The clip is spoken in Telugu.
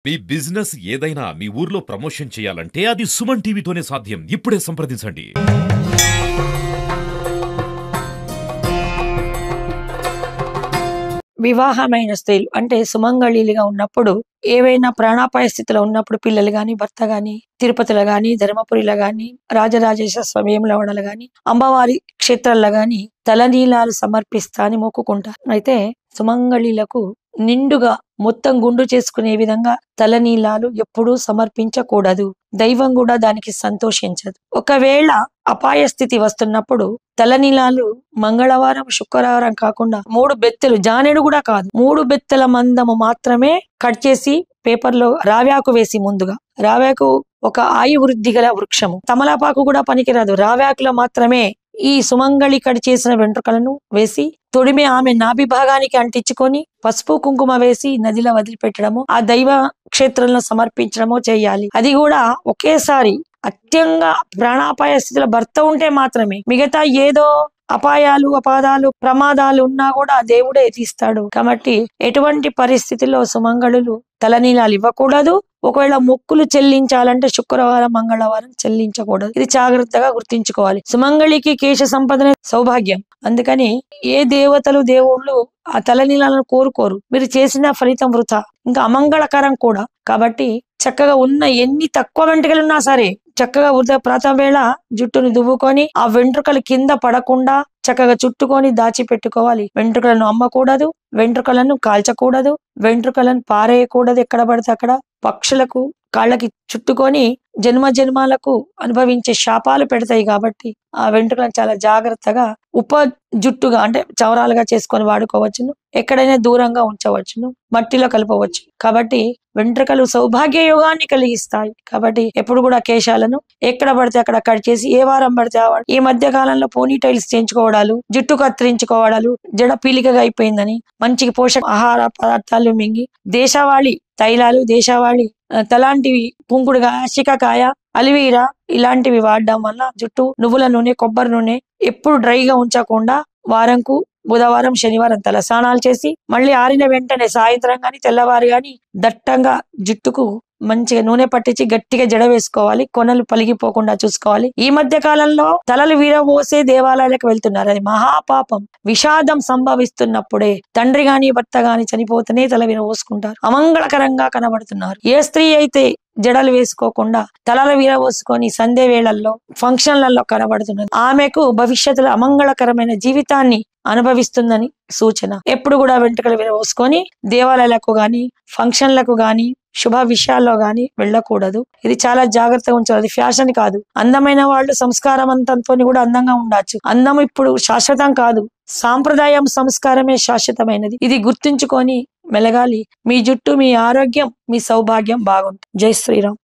మీ బిజినెస్ ఏదైనా మీ ఊర్లో ప్రమోషన్ చేయాలంటే అది సుమన్ టీవీతోనే సాధ్యం. ఇప్పుడే సంప్రదించండి. వివాహమైన స్త్రీలు అంటే సుమంగళిలుగా ఉన్నప్పుడు ఏవైనా ప్రాణాపాయ స్థితిలో ఉన్నప్పుడు పిల్లలు గాని భర్త గాని తిరుపతిలో గాని ధర్మపురిలో గాని రాజరాజేశ్వర స్వామిలో గాని అమ్మవారి క్షేత్రాల్లో గాని తలనీలాలు సమర్పిస్తా అని మొక్కుకుంటారు. అయితే సుమంగళిలకు నిండుగా మొత్తం గుండు చేసుకునే విధంగా తలనీలాలు ఎప్పుడూ సమర్పించకూడదు. దైవం కూడా దానికి సంతోషించదు. ఒకవేళ అపాయ స్థితి వస్తున్నప్పుడు తలనీలాలు మంగళవారం శుక్రవారం కాకుండా 3 బెత్తెలు, జానెడు కూడా కాదు, 3 బెత్తెల మందము మాత్రమే కట్ చేసి పేపర్లో రావ్యాకు వేసి, ముందుగా రావ్యాకు ఒక ఆయువృద్ధి గల వృక్షము, తమలపాకు కూడా పనికిరాదు, రావ్యాకులో మాత్రమే ఈ సుమంగళి కట్ చేసిన వెంట్రుకలను వేసి తొడిమే ఆమె నాభి భాగానికి అంటించుకొని పసుపు కుంకుమ వేసి నదిలో వదిలిపెట్టడము, ఆ దైవ క్షేత్రంలో సమర్పించడమో చేయాలి. అది కూడా ఒకేసారి అత్యంగా ప్రాణాపాయ స్థితిలో భర్త ఉంటే మాత్రమే. మిగతా ఏదో అపాయాలు అపాదాలు ప్రమాదాలు ఉన్నా కూడా దేవుడే తీస్తాడు. కాబట్టి ఎటువంటి పరిస్థితుల్లో సుమంగళులు తలనీలాలు ఇవ్వకూడదు. ఒకవేళ మొక్కులు చెల్లించాలంటే శుక్రవారం మంగళవారం చెల్లించకూడదు. ఇది జాగ్రత్తగా గుర్తించుకోవాలి. సుమంగళికి కేశ సంపదనే సౌభాగ్యం. అందుకని ఏ దేవతలు దేవుళ్ళు ఆ తలనీలాలను కోరుకోరు. మీరు చేసిన ఫలితం వృథా, ఇంకా అమంగళకరం కూడా. కాబట్టి చక్కగా ఉన్న ఎన్ని తక్కువ వెంట్రుకలున్నా సరే చక్కగా ప్రాతం వేళ జుట్టును దువ్వుకొని ఆ వెంట్రుకలు కింద పడకుండా చక్కగా చుట్టుకొని దాచిపెట్టుకోవాలి. వెంట్రుకలను అమ్మకూడదు, వెంట్రుకలను కాల్చకూడదు, వెంట్రుకలను పారేయకూడదు ఎక్కడ పడితే అక్కడ. పక్షులకు కాళ్ళకి చుట్టుకొని జన్మ జన్మాలకు అనుభవించే శాపాలు పెడతాయి. కాబట్టి ఆ వెంట్రుకలను చాలా జాగ్రత్తగా జుట్టుగా అంటే చౌరాలుగా చేసుకొని వాడుకోవచ్చును. ఎక్కడైనా దూరంగా ఉంచవచ్చును, మట్టిలో కలపవచ్చు. కాబట్టి వెంట్రుకలు సౌభాగ్య యోగాన్ని కలిగిస్తాయి. కాబట్టి ఎప్పుడు కూడా కేశాలను ఎక్కడ పడితే అక్కడ కట్ చేసి ఏ వారం పడితే ఈ మధ్య కాలంలో పోనీ టైల్స్ చేయించుకోవడాలు, జుట్టు కత్తిరించుకోవడాలు, జడ పీలికగా అయిపోయిందని మంచి పోషక ఆహార పదార్థాలు మింగి దేశవాళీ తైలాలు, దేశవాళీ తలాంటివి, కుంకుడుకాయ, శికాకాయ, అలివీరా ఇలాంటివి వాడడం వల్ల జుట్టు నువ్వుల నూనె, కొబ్బరి నూనె ఎప్పుడు డ్రైగా ఉంచకుండా వారంకు బుధవారం శనివారం తల స్నానాలు చేసి మళ్ళీ ఆరిన వెంటనే సాయంత్రం గాని తెల్లవారు గాని దట్టంగా జుట్టుకు మంచిగా నూనె పట్టించి గట్టిగా జడ వేసుకోవాలి. కొనలు పలిగిపోకుండా చూసుకోవాలి. ఈ మధ్య కాలంలో తలలు వీరబోసే దేవాలయాలకు వెళ్తున్నారు. అది మహాపాపం. విషాదం సంభవిస్తున్నప్పుడే తండ్రి గాని భర్త గాని చనిపోతేనే తల వీరబోసుకుంటారు. అమంగళకరంగా కనబడుతున్నారు. ఏ స్త్రీ అయితే జడలు వేసుకోకుండా తలలు వీరబోసుకొని సంధ్య వేళల్లో ఫంక్షన్లలో కనబడుతున్నది, ఆమెకు భవిష్యత్తులో అమంగళకరమైన జీవితాన్ని అనుభవిస్తుందని సూచన. ఎప్పుడు కూడా వెంట్రుకలు విరబోసుకొని దేవాలయాలకు గాని ఫంక్షన్లకు గాని శుభ విషయాల్లో గాని వెళ్ళకూడదు. ఇది చాలా జాగ్రత్తగా ఉంచాలి. అది ఫ్యాషన్ కాదు. అందమైన వాళ్ళు సంస్కారవంతంతో కూడా అందంగా ఉండొచ్చు. అందం ఇప్పుడు శాశ్వతం కాదు. సాంప్రదాయం సంస్కారమే శాశ్వతమైనది. ఇది గుర్తుంచుకొని మెలగాలి. మీ జుట్టు, మీ ఆరోగ్యం, మీ సౌభాగ్యం బాగుంటుంది. జై శ్రీరామ్.